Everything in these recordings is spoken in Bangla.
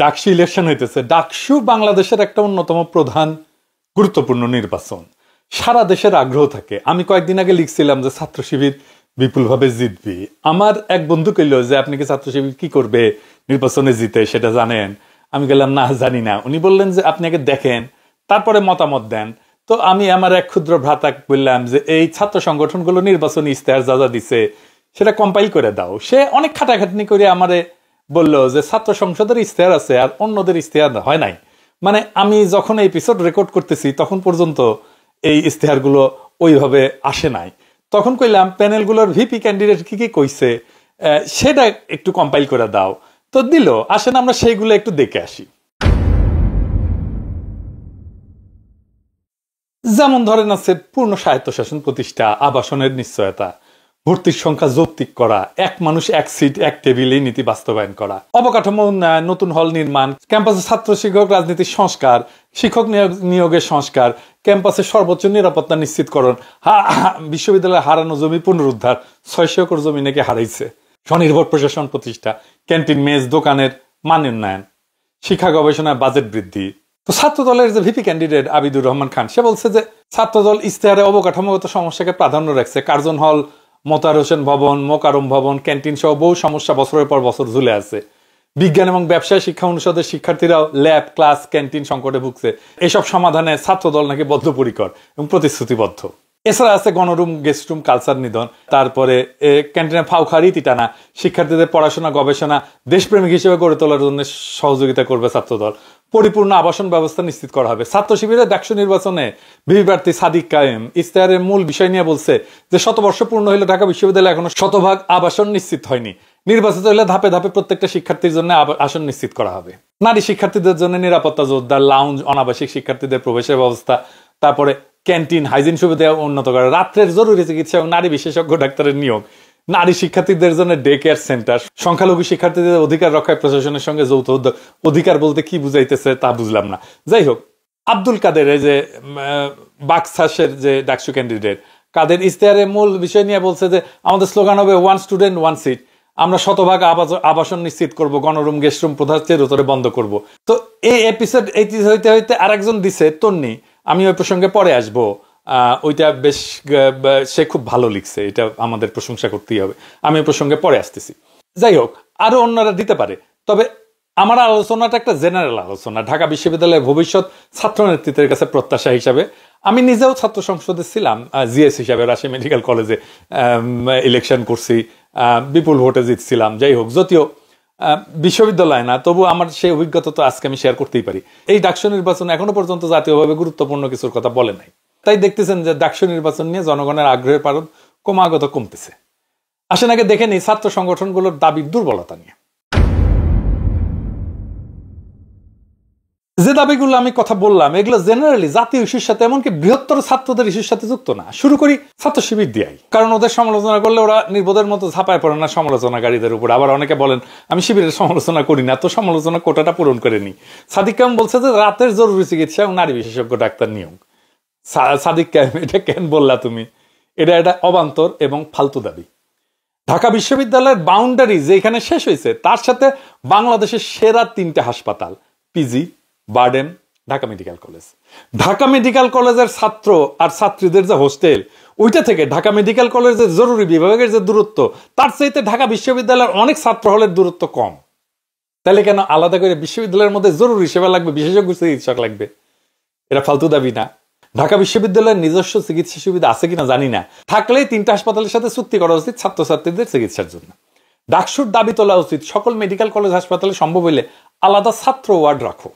ডাকসু ইলেকশন হইতেছে। ডাকসু বাংলাদেশের একটা অন্যতম প্রধান গুরুত্বপূর্ণ নির্বাচন। সারা দেশের আগ্রহ থাকে। আমি কয়েকদিন আগে লিখছিলাম যে ছাত্র শিবির বিপুলভাবে জিতবে। আমার এক বন্ধু কইল যে আপনি কি ছাত্র শিবির কি করবে নির্বাচনে জিতে সেটা জানেন? আমি গেলাম না, জানি না। উনি বললেন যে আপনি আগে দেখেন, তারপরে মতামত দেন। তো আমি আমার এক ক্ষুদ্র ভ্রাতা বললাম যে এই ছাত্র সংগঠনগুলো নির্বাচনী ইস্তেহার যা যা দিছে সেটা কম্পাইল করে দাও। সে অনেক খাটাখাটনি করে আমারে বললো যে ছাত্র সংসদের ইস্তেহার আছে আর অন্যদের ইস্তেহার হয় নাই। মানে আমি যখন এই এপিসোড রেকর্ড করতেছি তখন পর্যন্ত এই ইস্তেহারগুলো ওইভাবে আসে নাই। তখন কইলাম প্যানেলগুলোর ভিপি ক্যান্ডিডেট কি কি কইছে সেটা একটু কম্পাইল করে দাও। তো দিল। আসেন আমরা সেইগুলো একটু দেখে আসি। যেমন ধরেন আছে পূর্ণ স্বায়ত্তশাসন প্রতিষ্ঠা, আবাসনের নিশ্চয়তা, ভর্তির সংখ্যা যৌক্তিক করা, এক মানুষ এক সিট এক টেবিলে নীতি বাস্তবায়ন করা, অবকাঠামো উন্নয়ন, নতুন হল নির্মাণ, ক্যাম্পাসে ছাত্র শিক্ষক রাজনীতির সংস্কার, শিক্ষক নিয়োগের সংস্কার, ক্যাম্পাসে সর্বোচ্চ নিরাপত্তা নিশ্চিতকরণ, বিশ্ববিদ্যালয়ে হারানো জমি পুনরুদ্ধার, 600 একর জমি নাকি হারাইছে, স্বনির্ভর প্রশাসন প্রতিষ্ঠা, ক্যান্টিন মেস দোকানের মান উন্নয়ন, শিক্ষা গবেষণায় বাজেট বৃদ্ধি। তো ছাত্র দলের যে ভিপি ক্যান্ডিডেট আবিদুর রহমান খান সে বলছে যে ছাত্র দল ইস্তেহারে অবকাঠামোগত সমস্যাকে প্রাধান্য রাখছে। কার্জন হল, মোতার হোসেন ভবন, মোকারম ভবন, ক্যান্টিন সহ বহু সমস্যা বছরের পর বছর ঝুলে আছে। বিজ্ঞান এবং ব্যবসায় শিক্ষা অনুষদের শিক্ষার্থীরাও ল্যাব, ক্লাস, ক্যান্টিন সংকটে ভুগছে। এসব সমাধানে ছাত্র দল নাকি বদ্ধপরিকর এবং প্রতিশ্রুতিবদ্ধ। এছাড়া আছে গণরুম, গেস্ট রুম, কালচার নিধন, তারপরে ক্যান্টিনে ফাউখা রীতি টানা, শিক্ষার্থীদের পড়াশোনা গবেষণা দেশপ্রেমিক হিসেবে গড়ে তোলার জন্য সহযোগিতা করবে ছাত্রদল। পরিপূর্ণ আবাসন ব্যবস্থা নিশ্চিত করা হবে। ছাত্র শিবিরের ডাকসু নির্বাচনে ভিপি প্রার্থী সাদিক কায়েম ইস্তেহারের মূল বিষয় নিয়ে বলছে যে শতবর্ষ পূর্ণ হইলে ঢাকা বিশ্ববিদ্যালয়ে এখনো 100% আবাসন নিশ্চিত হয়নি। নির্বাচিত হলে ধাপে ধাপে প্রত্যেকটা শিক্ষার্থীর জন্য আসন নিশ্চিত করা হবে। নারী শিক্ষার্থীদের জন্য নিরাপত্তা জোরদার, লাউঞ্জ, অনাবাসিক শিক্ষার্থীদের প্রবেশের ব্যবস্থা, তারপরে ক্যান্টিন, হাইজিন সুবিধা উন্নত করা, রাত্রের জরুরি চিকিৎসা এবং নারী বিশেষজ্ঞ ডাক্তারের নিয়োগ, নারী শিক্ষার্থীদের জন্য ডে কেয়ার সেন্টার, সংখ্যালঘু শিক্ষার্থীদের অধিকার রক্ষায় প্রশাসনের সঙ্গে যৌথ উদ্যোগ। অধিকার বলতে কি বুঝাইতেছে তা বুঝলাম না। যাই হোক, আব্দুল কাদের এই যে বাকশাসের যে ডাকসু ক্যান্ডিডেট কাদের ইস্তেহারের মূল বিষয় নিয়ে বলছে যে আমাদের স্লোগান হবে 1 স্টুডেন্ট 1 সিট। আমরা 100% আবাসন নিশ্চিত করব, গণরুম, গেস্ট রুম প্রধানের উত্তরে বন্ধ করব। তো এই এপিসোড এইটি হইতে হইতে আরেকজন দিছে তন্নি, আমি ওই প্রসঙ্গে পরে আসবো। ওইটা বেশ সে খুব ভালো লিখছে, এটা আমাদের প্রশংসা করতেই হবে। আমি ওই প্রসঙ্গে পরে আসতেছি। যাই হোক, আরো অন্যরা দিতে পারে, তবে আমার আলোচনাটা একটা জেনারেল আলোচনা। ঢাকা বিশ্ববিদ্যালয়ের ভবিষ্যৎ ছাত্র নেতৃত্বের কাছে প্রত্যাশা হিসাবে আমি নিজেও ছাত্র সংসদে ছিলাম, জিএস হিসাবে রাজশাহী মেডিকেল কলেজে ইলেকশন করছি, বিপুল ভোটে জিতছিলাম। যাই হোক, যদিও বিশ্ববিদ্যালয় না, তবু আমার সেই অভিজ্ঞতা তো আজকে আমি শেয়ার করতেই পারি। এই ডাকসু নির্বাচন এখনো পর্যন্ত জাতীয়ভাবে গুরুত্বপূর্ণ কিছুর কথা বলে নাই। তাই দেখতেছেন যে ডাকসু নির্বাচন নিয়ে জনগণের আগ্রহের পারদ ক্রমাগত কমতেছে। আসেন আগে দেখে নিই ছাত্র সংগঠনগুলোর দাবির দুর্বলতা নিয়ে। যে দাবিগুলো আমি কথা বললাম এগুলো জেনারেলি জাতীয় ইস্যুর সাথে, এমনকি বৃহত্তর ছাত্রদের ইস্যুর সাথে যুক্ত না। শুরু করি ছাত্র শিবির দিয়াই, কারণ ওদের সমালোচনা করলে ওরা নির্বোধের মতো ঝাঁপায় পড়ে না সমালোচনাকারীদের উপর। আবার অনেকে বলেন আমি শিবিরের সমালোচনা করি না, তো সমালোচনা কোটাটা পূরণ করে নি। সাদিক কায়েম বলছে যে রাতের জরুরি চিকিৎসা এবং নারী বিশেষজ্ঞ ডাক্তার নিয়োগ। সাদিক কায়েম, এটা কেন বললা তুমি? এটা অবান্তর এবং ফালতু দাবি। ঢাকা বিশ্ববিদ্যালয়ের বাউন্ডারি যেখানে শেষ হয়েছে তার সাথে বাংলাদেশের সেরা 3টে হাসপাতাল, PG, BIRDEM, Dhaka medical college. Dhaka medical কলেজের ছাত্র আর ছাত্রীদের যে হোস্টেল, ওইটা থেকে ঢাকা মেডিকেল কলেজের জরুরি বিভাগের যে দূরত্ব তার চাইতে ঢাকা বিশ্ববিদ্যালয়ের অনেক ছাত্র হলের দূরত্ব কম। তাহলে কেন আলাদা করে বিশ্ববিদ্যালয়ের মধ্যে জরুরি সেবা লাগবে, বিশেষজ্ঞ চিকিৎসক লাগবে? এটা ফালতু দাবি না? ঢাকা বিশ্ববিদ্যালয়ের নিজস্ব চিকিৎসা সুবিধা আছে কিনা জানি না, থাকলেই 3টা হাসপাতালের সাথে চুক্তি করা উচিত ছাত্রছাত্রীদের চিকিৎসার জন্য। ডাকসুর দাবি তোলা উচিত সকল মেডিকেল কলেজ হাসপাতালে সম্ভব হইলে আলাদা ছাত্র ওয়ার্ড রাখো।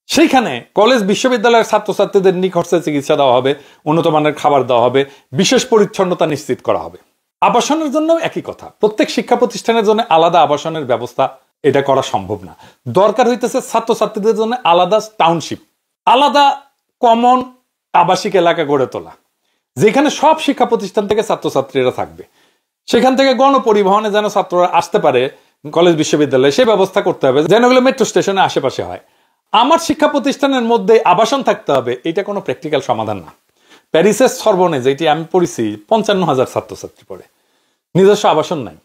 সেইখানে কলেজ বিশ্ববিদ্যালয়ের ছাত্রছাত্রীদের নিখরচে চিকিৎসা দেওয়া হবে, উন্নত মানের খাবার দেওয়া হবে, বিশেষ পরিচ্ছন্নতা নিশ্চিত করা হবে। আবাসনের জন্য একই কথা। প্রত্যেক শিক্ষা প্রতিষ্ঠানের জন্য আলাদা আবাসনের ব্যবস্থা এটা করা সম্ভব না। দরকার হইতেছে ছাত্রছাত্রীদের জন্য আলাদা টাউনশিপ, আলাদা কমন আবাসিক এলাকা গড়ে তোলা, যেখানে সব শিক্ষা প্রতিষ্ঠান থেকে ছাত্রছাত্রীরা থাকবে। সেখান থেকে গণপরিবহনে যেন ছাত্ররা আসতে পারে কলেজ বিশ্ববিদ্যালয়ে, সেই ব্যবস্থা করতে হবে যেন এগুলো মেট্রো স্টেশনের আশেপাশে হয়। আমার শিক্ষা প্রতিষ্ঠানের মধ্যে আবাসন থাকতে হবে, এটা কোনো প্র্যাকটিক্যাল সমাধান না। প্যারিসের সরবনে যেটি আমি পড়েছি 55,000 ছাত্রছাত্রী পড়ে, নিজস্ব আবাসন নাই।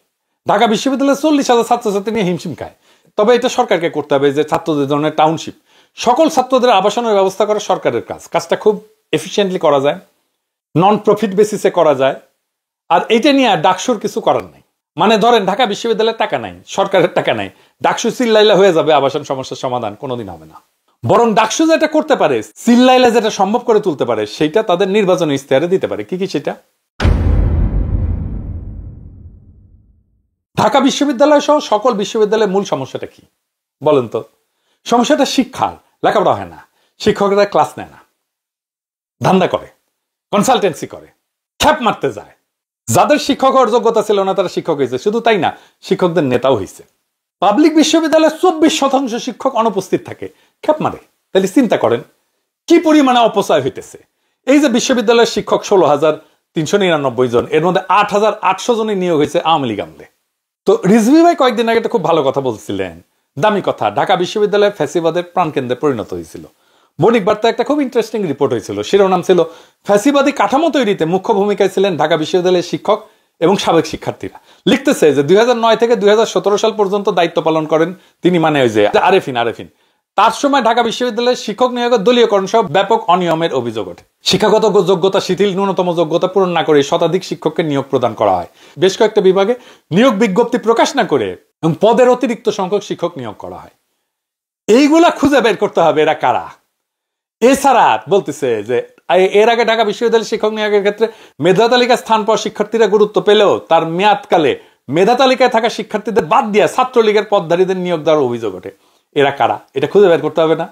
ঢাকা বিশ্ববিদ্যালয়ে 40,000 ছাত্রছাত্রী নিয়ে হিমশিম খায়। তবে এটা সরকারকে করতে হবে, যে ছাত্রদের জন্য টাউনশিপ, সকল ছাত্রদের আবাসনের ব্যবস্থা করা সরকারের কাজটা খুব এফিসিয়েন্টলি করা যায়, নন প্রফিট বেসিসে করা যায়। আর এইটা নিয়ে ডাকসুর কিছু করার নাই। মানে ধরেন ঢাকা বিশ্ববিদ্যালয়ের টাকা নাই, সরকারের টাকা নাই, ডাকসু চিল্লাইলে হয়ে যাবে আবাসন সমস্যার সমাধান, কোনোদিন হবে না। বরং ডাকসু যেটা করতে পারে, চিল্লাইলে যেটা সম্ভব করে তুলতে পারে, সেটা তাদের নির্বাচনী ইশতেহারে দিতে পারে। কি সেটা? ঢাকা বিশ্ববিদ্যালয় সহ সকল বিশ্ববিদ্যালয়ের মূল সমস্যাটা কি বলেন তো? সমস্যাটা শিক্ষার, লেখাপড়া হয় না, শিক্ষকরা ক্লাস নেয় না, ধান্দা করে, কনসালটেন্সি করে, খ্যাপ মারতে যায়। যাদের শিক্ষক হওয়ার যোগ্যতা ছিল না তারা শিক্ষক হয়েছে, শুধু তাই না, শিক্ষকদের নেতাও হয়েছে। পাবলিক বিশ্ববিদ্যালয়ে 24% শিক্ষক অনুপস্থিত থাকে, খ্যাপ মারে। তাহলে চিন্তা করেন কি পরিমাণে অপচয় হইতেছে। এই যে বিশ্ববিদ্যালয়ের শিক্ষক 16,399 জন, এর মধ্যে 8,800 জনের নিয়োগ হয়েছে আওয়ামী লীগ আমলে। তো রিজভী ভাই কয়েকদিন আগে একটা খুব ভালো কথা বলছিলেন, দামি কথা। ঢাকা বিশ্ববিদ্যালয় ফ্যাসিবাদের প্রাণকেন্দ্রে পরিণত হয়েছিল। বণিক বার্তা একটা খুব ইন্টারেস্টিং রিপোর্ট হয়েছিল, শিরোনাম ছিল ফ্যাসিবাদী কাঠামো তৈরিতে মুখ্য ভূমিকায় ছিলেন ঢাকা বিশ্ববিদ্যালয়ের শিক্ষক এবং সাবেক শিক্ষার্থীরা। লিখতেছে যে 2009 থেকে 2017 সাল পর্যন্ত দায়িত্ব পালন করেন তিনি, মানে ওই যে আরেফিন। তার সময় ঢাকা বিশ্ববিদ্যালয়ের শিক্ষক নিয়োগের দলীয়করণ সহ ব্যাপক অনিয়মের অভিযোগ ওঠে। শিক্ষাগত যোগ্যতা শিথিল, ন্যূনতম যোগ্যতা পূরণ না করে শতাধিক শিক্ষককে নিয়োগ প্রদান করা হয়। বেশ কয়েকটা বিভাগে নিয়োগ বিজ্ঞপ্তি প্রকাশ না করে এবং পদের অতিরিক্ত সংখ্যক শিক্ষক নিয়োগ করা হয়। এইগুলা খুঁজে বের করতে হবে এরা কারা। এছাড়া বলতেছে যে এর আগে ঢাকা বিশ্ববিদ্যালয়ের শিক্ষক নিয়োগের ক্ষেত্রে মেধা তালিকায় স্থান পাওয়া শিক্ষার্থীরা গুরুত্ব পেলেও তার মেয়াদকালে মেধা তালিকায় থাকা শিক্ষার্থীদের বাদ দিয়ে ছাত্রলীগের পদধারীদের নিয়োগ দেওয়ার অভিযোগ ওঠে। এরা কারা এটা খুঁজে বের করতে হবে না?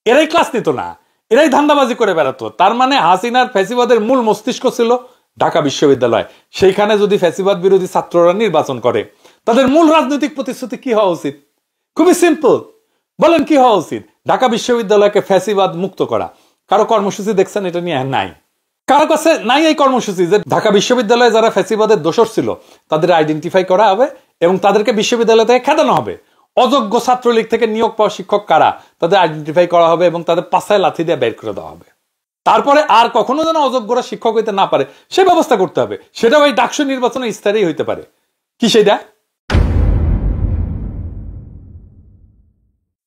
এরাই ক্লাস নিত না, এরাই ধান্দাবাজি করে বেড়াতো। তার মানে হাসিনার ফ্যাসিবাদের মূল মস্তিষ্ক ছিল ঢাকা বিশ্ববিদ্যালয়। সেইখানে যদি ফ্যাসিবাদ বিরোধী ছাত্ররা নির্বাচন করে, তাদের মূল রাজনৈতিক প্রতিশ্রুতি কি হওয়া উচিত? খুবই সিম্পল, বলেন কি হওয়া উচিত? ঢাকা বিশ্ববিদ্যালয়কে ফ্যাসিবাদ মুক্ত করা। কারো কর্মসূচি দেখছেন এটা নিয়ে? নাই, কারো কাছে নাই এই কর্মসূচি যে ঢাকা বিশ্ববিদ্যালয়ে যারা ফ্যাসিবাদের দোষর ছিল তাদের আইডেন্টিফাই করা হবে এবং তাদেরকে বিশ্ববিদ্যালয় থেকে খেদানো হবে। অযোগ্য ছাত্রলীগ থেকে নিয়োগ পাওয়া শিক্ষক কারা তাদের আইডেন্টিফাই করা হবে এবং তাদের পাশায় লাথি দিয়ে বের করে দেওয়া হবে। তারপরে আর কখনো যেন অযোগ্যরা শিক্ষক হইতে না পারে সে ব্যবস্থা করতে হবে। সেটাও এই ডাকসু নির্বাচনের ইস্তারেই হইতে পারে। কি সেটা?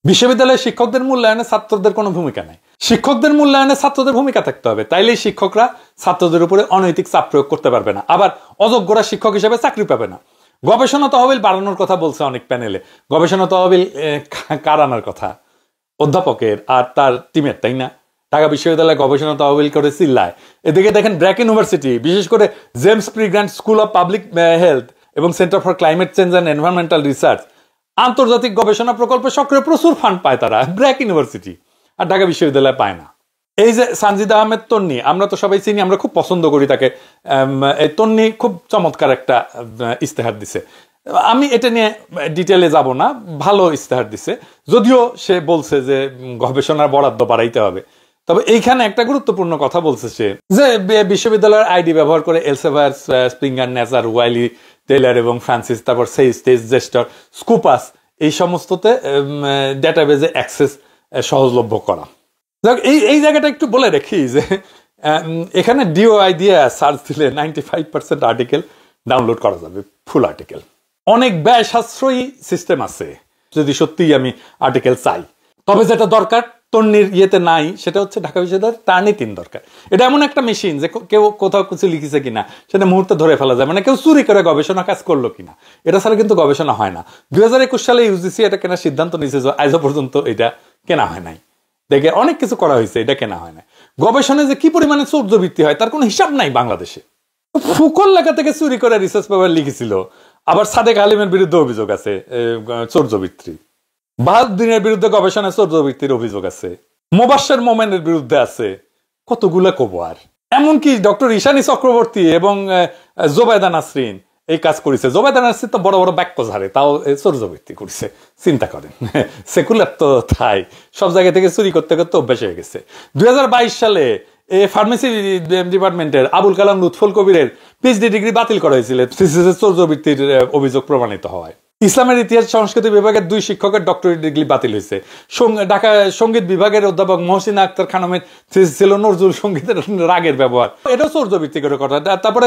বিশ্ববিদ্যালয়ের শিক্ষকদের মূল্যায়নে ছাত্রদের কোনো ভূমিকা নাই। শিক্ষকদের মূল্যায়নে ছাত্রদের ভূমিকা থাকতে হবে, তাইলেই শিক্ষকরা ছাত্রদের উপরে অনৈতিক চাপ প্রয়োগ করতে পারবে না, আবার অযোগ্যরা শিক্ষক হিসেবে চাকরি পাবে না। গবেষণা তহবিল বাড়ানোর কথা বলছে অনেক প্যানেলে। গবেষণা তহবিল কার আনার কথা? অধ্যাপকের আর তার টিমের, তাই না? ঢাকা বিশ্ববিদ্যালয় গবেষণা তহবিল করে চিল্লায়। এদিকে দেখেন ব্র্যাক ইউনিভার্সিটি, বিশেষ করে James P Grant school of public health এবং centre for climate change and environmental research আন্তর্জাতিক গবেষণা প্রকল্পে সক্রিয় প্রচুর ফান্ড পায় তারা, ব্র্যাক ইউনিভার্সিটি, আর ঢাকা বিশ্ববিদ্যালয় পায় না। এই যে সানজিদা আহমেদ তন্নি, আমরা তো সবাই চিনি, আমরা খুব পছন্দ করি তাকে। এই তন্নি খুব চমৎকার একটা ইস্তেহার দিছে। আমি এটা নিয়ে ডিটেলে যাব না, ভালো ইস্তেহার দিছে। যদিও সে বলছে যে গবেষণার বরাদ্দ বাড়াইতে হবে, তবে এইখানে একটা গুরুত্বপূর্ণ কথা বলছে সে, যে বিশ্ববিদ্যালয়ের আইডি ব্যবহার করে এলসেভায়ার, স্প্রিঙ্গার, নেচার, ওয়াইলি, টেইলর এবং ফ্রান্সিস, তারপর সেইজ, জেস্টার, স্কুপাস, এই সমস্ততে ডেটাবেজে অ্যাক্সেস সহজলভ্য করা। এই জায়গাটা একটু বলে রাখি যে এখানে ডিওআই দিয়ে সার্চ দিলে 95% আর্টিকেল ডাউনলোড করা যাবে, ফুল আর্টিকেল। অনেক ব্যয় সাশ্রয়ী সিস্টেম আছে যদি সত্যিই আমি আর্টিকেল চাই। তবে যেটা দরকার তন্নির ইয়েতে নাই, সেটা হচ্ছে ঢাকা বিশ্ববিদ্যালয়ের টার্নিটিন দরকার। এটা এমন একটা মেশিন যে কেউ কোথাও কিছু লিখেছে কিনা সেটা মুহূর্তে ধরে ফেলা যায়, মানে কেউ চুরি করে গবেষণা কাজ করলো কিনা। এটা ছাড়া কিন্তু গবেষণা হয় না। 2021 সালে ইউজিসি এটা কেনার সিদ্ধান্ত নিয়েছে, আজও পর্যন্ত এটা কেনা হয় নাই। দেখে অনেক কিছু করা হয়েছে, এটা কেনা হয় না। গবেষণায় যে কি পরিমাণে চৌর্যবৃত্তি হয় তার কোনো হিসাব নাই বাংলাদেশে। ফুকন লেখা থেকে চুরি করে রিসার্চ পেপার লিখেছিল। আবার সাদেক আলিমের বিরুদ্ধে অভিযোগ আছে চৌর্যবৃত্তি। বাহাউদ্দিনের বিরুদ্ধে গবেষণায় চৌর্যবৃত্তির অভিযোগ আছে। মোবাশ্বের মোমেনের বিরুদ্ধে আছে। কতগুলা কব আর। এমনকি ডক্টর ঈশানী চক্রবর্তী এবং জোবায়দা নাসরিন এই কাজ করেছে। জোবায়দা নাসরিন তো বড় বড় বাক্য ঝাড়ে, তাও চৌর্যবৃত্তি করেছে। চিন্তা করেন, সেকুলার তো তাই সব জায়গা থেকে চুরি করতে করতে অভ্যাস হয়ে গেছে। 2022 সালে ফার্মেসি ডিপার্টমেন্টের আবুল কালাম লুৎফুল কবিরের পিএইচডি ডিগ্রি বাতিল করা হয়েছিল চৌর্যবৃত্তির অভিযোগ প্রমাণিত হওয়ায়। ইসলামের ইতিহাস সংস্কৃতি বিভাগের 2 শিক্ষকের ডক্টরেট ডিগ্রি বাতিল হয়েছে। ঢাকা সঙ্গীত বিভাগের অধ্যাপক মহসিনা আক্তার খানমের ছিল নজরুল সঙ্গীতের রাগের ব্যবহার, এটাও চৌর্যবৃত্তি করে কথা। তারপরে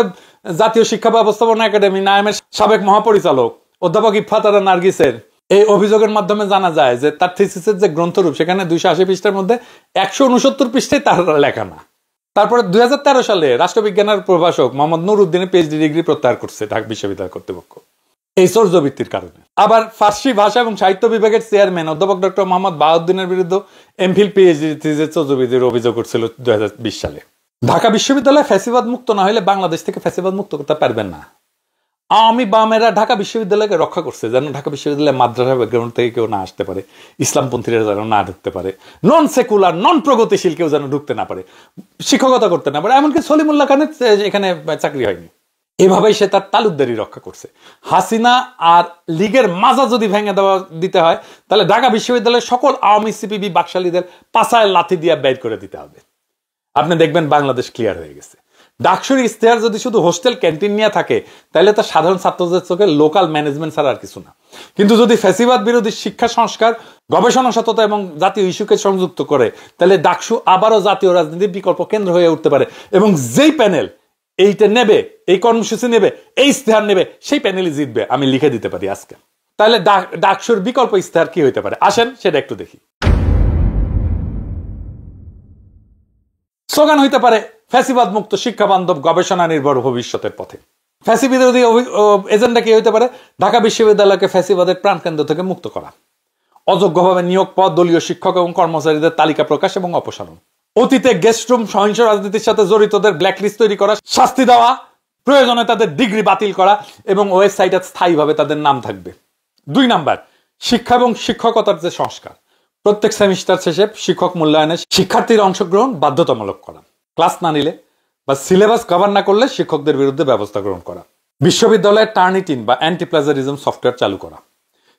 জাতীয় শিক্ষা ব্যবস্থাপনা একাডেমি নাইমের সাবেক মহাপরিচালক অধ্যাপক ইফফাত আরা নার্গিসের এই অভিযোগের মাধ্যমে জানা যায় যে তার থিসিসের যে গ্রন্থরূপ সেখানে 280 পৃষ্ঠার মধ্যে 169 পৃষ্ঠায় তার লেখা না। তারপরে 2013 সালে রাষ্ট্রবিজ্ঞানের প্রভাষক মোহাম্মদ নুরউদ্দিনের পিএইচডি ডিগ্রি প্রত্যাহার করছে ঢাকা বিশ্ববিদ্যালয় কর্তৃপক্ষ এই চর্যাবৃত্তির কারণে। আবার ফার্সি ভাষা এবং সাহিত্য বিভাগের চেয়ারম্যান অধ্যাপক ডক্টর মোহাম্মদ বাহাউদ্দিনের বিরুদ্ধে এমফিল পিএইচডি থিসিসের চর্যাবৃত্তির অভিযোগ করছিল 2020 সালে। ঢাকা বিশ্ববিদ্যালয় ফ্যাসিবাদ মুক্ত না হলে বাংলাদেশ থেকে ফ্যাসিবাদ মুক্ত করতে পারবেন না। আওয়ামী বামেরা ঢাকা বিশ্ববিদ্যালয়কে রক্ষা করছে যেন ঢাকা বিশ্ববিদ্যালয় মাদ্রাসা ব্যাকগ্রাউন্ড থেকে কেউ না আসতে পারে, ইসলামপন্থীরা যেন না ঢুকতে পারে, নন সেকুলার নন প্রগতিশীল কেউ যেন ঢুকতে না পারে, শিক্ষকতা করতে না পারে। এমনকি সলিমুল্লাহ খানের এখানে চাকরি হয়নি। এভাবেই সে তার তালুকদারি রক্ষা করছে। হাসিনা আর লীগের মাজা যদি ভেঙে দিতে হয় তাহলে ঢাকা বিশ্ববিদ্যালয়ের সকল আওয়ামী সিপিবি বাকশালীদের পাছায় লাথি দিয়ে বের করে দিতে হবে। আপনি দেখবেন বাংলাদেশ ক্লিয়ার হয়ে গেছে। ডাকসুর ইশতেহার যদি শুধু হোস্টেল ক্যান্টিন নিয়ে থাকে তাহলে তা সাধারণ ছাত্রদের চোখে লোকাল ম্যানেজমেন্ট ছাড়া আর কিছু না। কিন্তু যদি ফ্যাসিবাদ বিরোধী শিক্ষা সংস্কার, গবেষণা সততা এবং জাতীয় ইস্যুকে সংযুক্ত করে তাহলে ডাকসু আবারও জাতীয় রাজনীতির বিকল্প কেন্দ্র হয়ে উঠতে পারে। এবং যেই প্যানেল এইটা নেবে, এই কর্মসূচি নেবে, এই ইশতেহার নেবে, সেই প্যানেলই জিতবে, আমি লিখে দিতে পারি আজকে। তাহলে ডাকসুর বিকল্প ইশতেহার কি হইতে পারে আসেন সেটা একটু দেখি। স্লোগান হইতে পারে ফ্যাসিবাদ মুক্ত শিক্ষা বান্ধব গবেষণা নির্ভর ভবিষ্যতের পথে। ফ্যাসি বিরোধী এজেন্ডা কি হইতে পারে? ঢাকা বিশ্ববিদ্যালয়কে ফ্যাসিবাদের প্রাণকেন্দ্র থেকে মুক্ত করা, অযোগ্যভাবে নিয়োগ পদ, দলীয় শিক্ষক এবং কর্মচারীদের তালিকা প্রকাশ এবং অপসারণ, অতীতে গেস্টরুম সহিংস রাজনীতির সাথে জড়িতদের ব্ল্যাকলিস্ট তৈরি করা, শাস্তি দেওয়া, প্রয়োজনে তাদের ডিগ্রি বাতিল করা এবং ওয়েবসাইটে স্থায়ীভাবে তাদের নাম থাকবে। 2 নাম্বার, শিক্ষা এবং শিক্ষকতার যে সংস্কার, প্রত্যেক সেমিস্টার শেষে শিক্ষক মূল্যায়নে শিক্ষার্থীর অংশগ্রহণ বাধ্যতামূলক করা, ক্লাস না নিলে বা সিলেবাস কভার না করলে শিক্ষকদের বিরুদ্ধে ব্যবস্থা গ্রহণ করা, বিশ্ববিদ্যালয়ে টার্নিটিন বা অ্যান্টি প্লাজারিজম সফটওয়্যার চালু করা,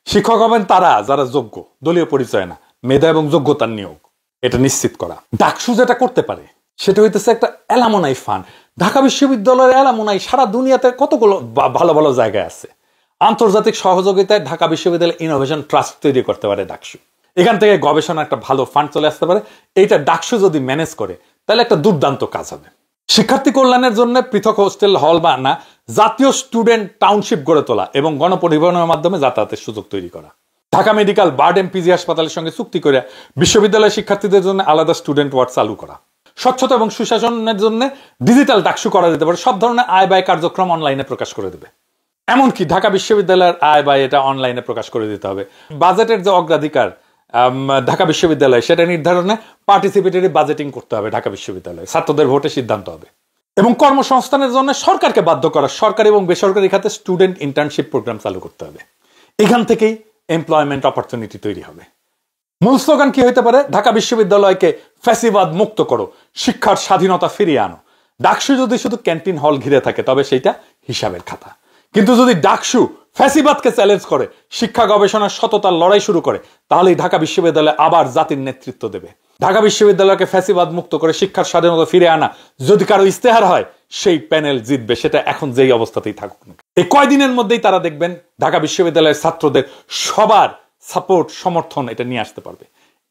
শিক্ষক হবেন তারা যারা যোগ্য, দলীয় পরিচয় না, মেধা এবং যোগ্যতার নিয়োগ, এটা নিশ্চিত করা। ডাকসু যেটা করতে পারে সেটা হইতেছে একটা অ্যালামনাই ফান্ড। ঢাকা বিশ্ববিদ্যালয়ের অ্যালামনাই সারা দুনিয়াতে কতগুলো ভালো ভালো জায়গায় আছে। আন্তর্জাতিক সহযোগিতায় ঢাকা বিশ্ববিদ্যালয় ইনোভেশন ট্রাস্ট তৈরি করতে পারে ডাকসু। এখান থেকে গবেষণা একটা ভালো ফান্ড চলে আসতে পারে। এইটা ডাকসু যদি ম্যানেজ করে তাহলে একটা দুর্দান্ত কাজ হবে। শিক্ষার্থী কল্যাণের জন্য পৃথক হোস্টেল হল বা না, জাতীয় স্টুডেন্ট টাউনশিপ গড়ে তোলা এবং গণপরিবহনের মাধ্যমে যাতায়াতের সুযোগ তৈরি করা, ঢাকা মেডিকেল বার্ড এমপিজি হাসপাতালের সঙ্গে চুক্তি করে বিশ্ববিদ্যালয়ের শিক্ষার্থীদের জন্য আলাদা স্টুডেন্ট ওয়ার্ড চালু করা, স্বচ্ছতা এবং সুশাসনের জন্য ডিজিটাল ডাকসু করা যেতে পারে। সব ধরনের আয় ব্যয় কার্যক্রম অনলাইনে প্রকাশ করে দেবে। এমনকি ঢাকা বিশ্ববিদ্যালয়ের আয় ব্যয় এটা অনলাইনে প্রকাশ করে দিতে হবে। বাজেটের যে অগ্রাধিকার ঢাকা বিশ্ববিদ্যালয় সেটা নির্ধারণে পার্টিসিপেটরি বাজেটিং করতে হবে ঢাকা বিশ্ববিদ্যালয়ে, ছাত্রদের ভোটে সিদ্ধান্ত হবে। এবং কর্মসংস্থানের জন্য সরকারকে বাধ্য করা, সরকারি এবং বেসরকারি খাতে স্টুডেন্ট ইন্টার্নশিপ প্রোগ্রাম চালু করতে হবে। এখান থেকেই এমপ্লয়মেন্ট অপরচুনিটি তৈরি হবে। মূল স্লোগান কি হইতে পারে? ঢাকা বিশ্ববিদ্যালয়কে ফ্যাসিবাদ মুক্ত করো, শিক্ষার স্বাধীনতা ফিরিয়ে আনো। ডাকসু যদি শুধু ক্যান্টিন হল ঘিরে থাকে তবে সেইটা হিসাবের খাতা। কিন্তু যদি ডাকসু ফ্যাসিবাদকে চ্যালেঞ্জ করে, শিক্ষা গবেষণার সততার লড়াই শুরু করে, তাহলেই ঢাকা বিশ্ববিদ্যালয় আবার জাতির নেতৃত্ব দেবে। ঢাকা বিশ্ববিদ্যালয়কে ফ্যাসিবাদ মুক্ত করে শিক্ষার স্বাধীনতা ফিরে আনা যদি কারো ইস্তেহার হয়, সেই প্যানেল জিতবে, সেটা এখন যেই অবস্থাতেই থাকুক না। এই কয়দিনের মধ্যেই তারা দেখবেন ঢাকা বিশ্ববিদ্যালয়ের ছাত্রদের সবার সাপোর্ট, সমর্থন এটা নিয়ে আসতে পারবে।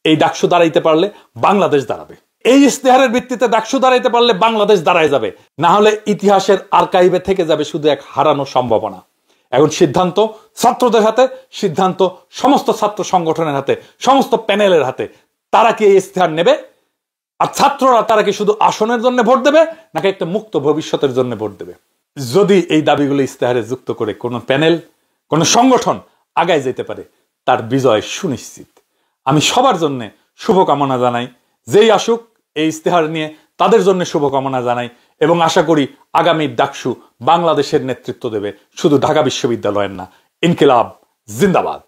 এই ডাকসু দাঁড়াইতে পারলে বাংলাদেশ দাঁড়াবে। এই ইস্তেহারের ভিত্তিতে ডাকসু দাঁড়াইতে পারলে বাংলাদেশ দাঁড়ায় যাবে। না হলে ইতিহাসের আর্কাইভে থেকে যাবে শুধু এক হারানো সম্ভাবনা। এখন সিদ্ধান্ত ছাত্রদের হাতে, সিদ্ধান্ত সমস্ত ছাত্র সংগঠনের হাতে, সমস্ত প্যানেলের হাতে। তারা কি এই ইস্তেহার নেবে? আর ছাত্ররা তারা কি শুধু আসনের জন্য ভোট দেবে নাকি একটা মুক্ত ভবিষ্যতের জন্য ভোট দেবে? যদি এই দাবিগুলো ইস্তেহারে যুক্ত করে কোনো প্যানেল, কোনো সংগঠন আগায় যেতে পারে, তার বিজয় সুনিশ্চিত। আমি সবার জন্য শুভকামনা জানাই। যেই আসুক এই ইস্তেহার নিয়ে তাদের জন্য শুভকামনা জানাই এবং আশা করি আগামী ডাকসু বাংলাদেশের নেতৃত্ব দেবে, শুধু ঢাকা বিশ্ববিদ্যালয়ের না। ইনকিলাব জিন্দাবাদ।